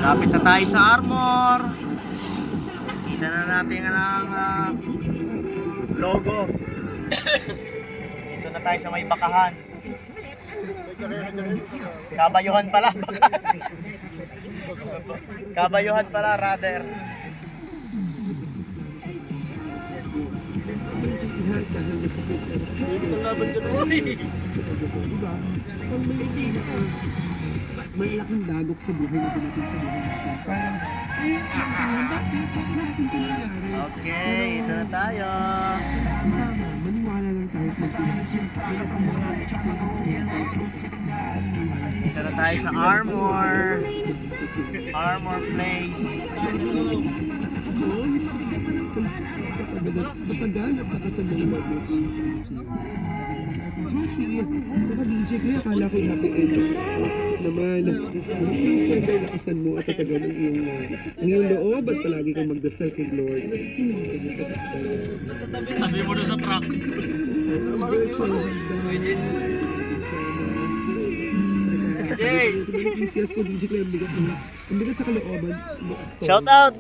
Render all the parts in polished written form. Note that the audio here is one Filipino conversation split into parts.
Lapit na tayo sa Armor. Kita na natin ang logo. Dito na tayo sa may bakahan. Kabayuhan pala. Kabayuhan pala, rather. May laking dagok sa buhay na natin sa buhay natin. Parang, Okay, ito na tayo. maniwala lang tayo sa Ito na tayo sa Armor. Armor Place. Matagal at nakasabay na mo. Juicy, baka DJ ko yung akala ko happy ending naman. Siyempre, lakasan mo at tatagal ang iyong loob at palagi kang magdasal kay Lord. Sabi mo na sa truck. Enthusiast ko, DJ ko yung bigat sa kalooban. Shout out!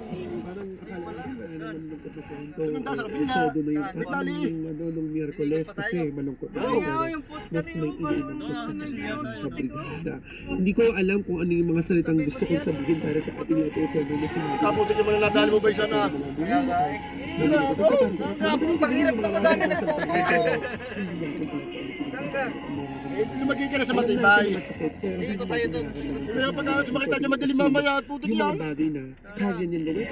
Todo na yung nung Miyerkules kasi malungkot na mas may iniinom. Hindi ko alam kung ano yung mga salitang gusto kong sabihin para sa ating ito sa mga sinabi. Taputin niyo muna nadali mo ba isa na? Ang hirap na madami nagtuturo. Saan ka? Lumagay ka na sa matibay. Hindi ko tayo doon. Pero pag makita niyo madaling mamaya at putik Yung yan. mga bagay na kaya niyan gawin.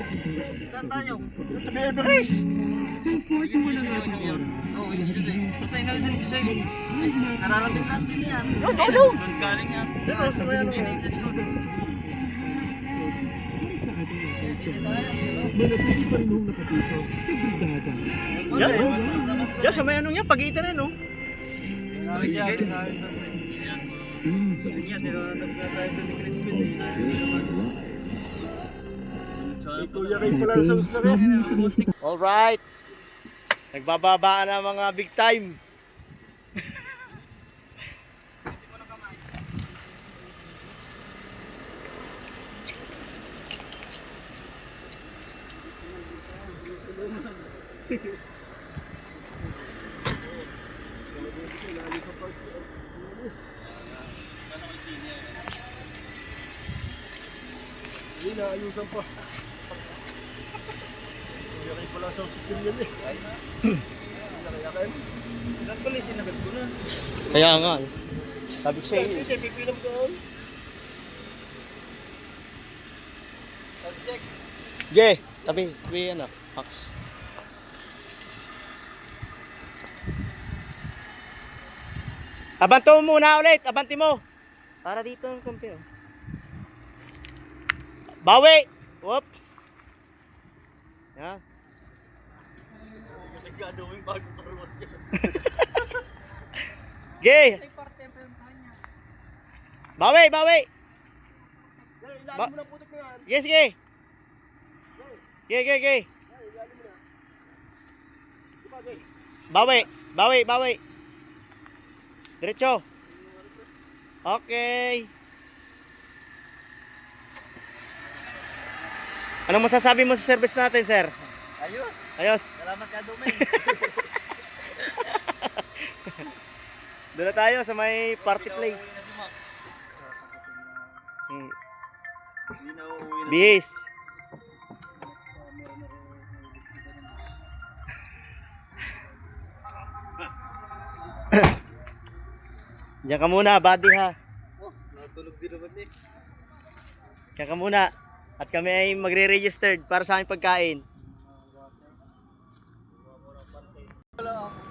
Saan tayo? Tabi Everest! Comfort mo lang ang oras. Oo, Susay na sa Susay. Nararating lang din yan. No, no, no! Doon galing yan. Sa may ano. Sa ating person. Manatili pa rin nung nakatutok sa brigada. Diyan sa may ano niya, pag-iita na no? Kuya Ray pala sa gusto rin. Alright. Nagbababaan na mga big time. Hindi na, ayusan pa. Kuya Ray pala sa system yan eh. Ilan pala sinagot ko na? Kaya nga eh. Sabi ko sa iyo. Hindi, pipilam ko. Subject. Ge, tabi ano, Max. Abanto mo muna ulit, abanti mo. Para dito ng kumpi oh. Bawi! Whoops! Yan. Gagawin bago paruwas yan. Ge! Bawi! Bawi! Ilalim mo na putik na yan. Sige, sige! Ge! Ilalim mo na. Diba, Jay? Bawi! Diretso! Okay! Anong masasabi mo sa service natin, sir? Ayos. Ayos! Salamat ka, Dumay. Doon na tayo sa may party place. Bihis. Diyan ka muna, buddy ha. Natulog din naman eh. Diyan ka muna. At kami ay magre-registered para sa aming pagkain.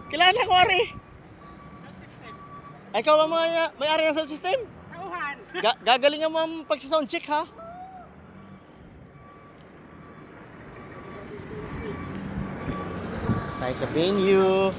Kilala ko, Ari. Ay, ikaw ang may-ari ng sound system? Tauhan. Gagalingan mo ang pagsa-sound check ha. Tayo sa venue.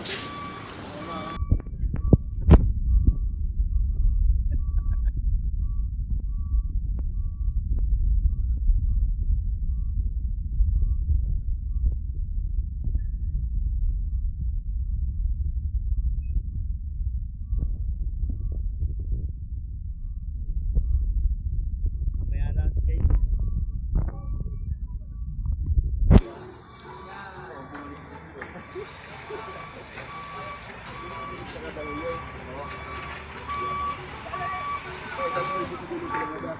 Mamaya na guys. Pwede ko dito sa labas.